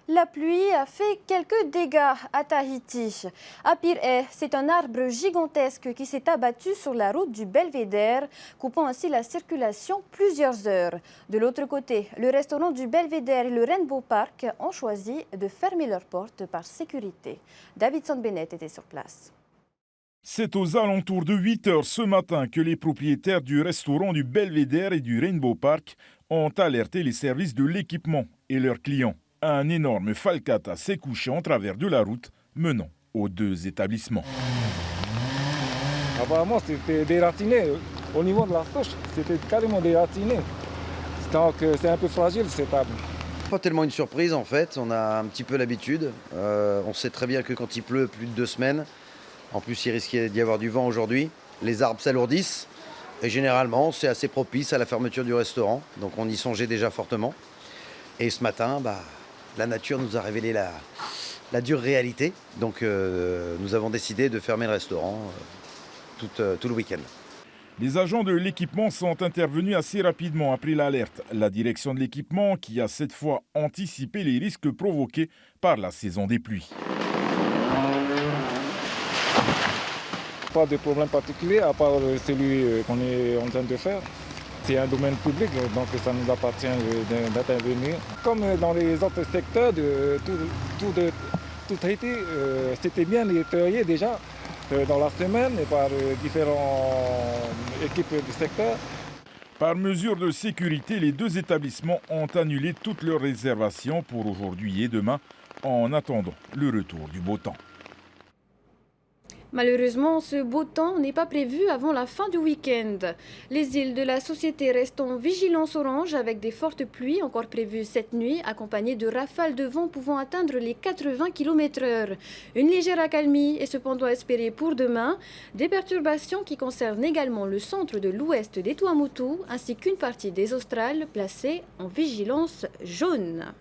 La pluie a fait quelques dégâts à Tahiti. À Pirée, c'est un arbre gigantesque qui s'est abattu sur la route du Belvédère, coupant ainsi la circulation plusieurs heures. De l'autre côté, le restaurant du Belvédère et le Rainbow Park ont choisi de fermer leurs portes par sécurité. Davidson Bennett était sur place. C'est aux alentours de 8 heures ce matin que les propriétaires du restaurant du Belvédère et du Rainbow Park ont alerté les services de l'équipement et leurs clients. Un énorme falcata s'est couché en travers de la route menant aux deux établissements. Apparemment, c'était dératiné. Au niveau de la souche, c'était carrément dératiné. Donc, c'est un peu fragile cette arbre. Pas tellement une surprise en fait, on a un petit peu l'habitude. On sait très bien que quand il pleut plus de 2 semaines, en plus il risquait d'y avoir du vent aujourd'hui, les arbres s'alourdissent et généralement c'est assez propice à la fermeture du restaurant. Donc on y songeait déjà fortement. Et ce matin, la nature nous a révélé la dure réalité. Donc nous avons décidé de fermer le restaurant tout le week-end. Les agents de l'équipement sont intervenus assez rapidement après l'alerte. La direction de l'équipement qui a cette fois anticipé les risques provoqués par la saison des pluies. Pas de problème particulier à part celui qu'on est en train de faire. C'est un domaine public, donc ça nous appartient d'intervenir. Comme dans les autres secteurs, tout Haïti, c'était bien nettoyé déjà dans la semaine par différentes équipes du secteur. Par mesure de sécurité, les deux établissements ont annulé toutes leurs réservations pour aujourd'hui et demain en attendant le retour du beau temps. Malheureusement, ce beau temps n'est pas prévu avant la fin du week-end. Les îles de la Société restent en vigilance orange avec des fortes pluies encore prévues cette nuit, accompagnées de rafales de vent pouvant atteindre les 80 km/h. Une légère accalmie est cependant espérée pour demain. Des perturbations qui concernent également le centre de l'ouest des Tuamotu ainsi qu'une partie des Australes placées en vigilance jaune.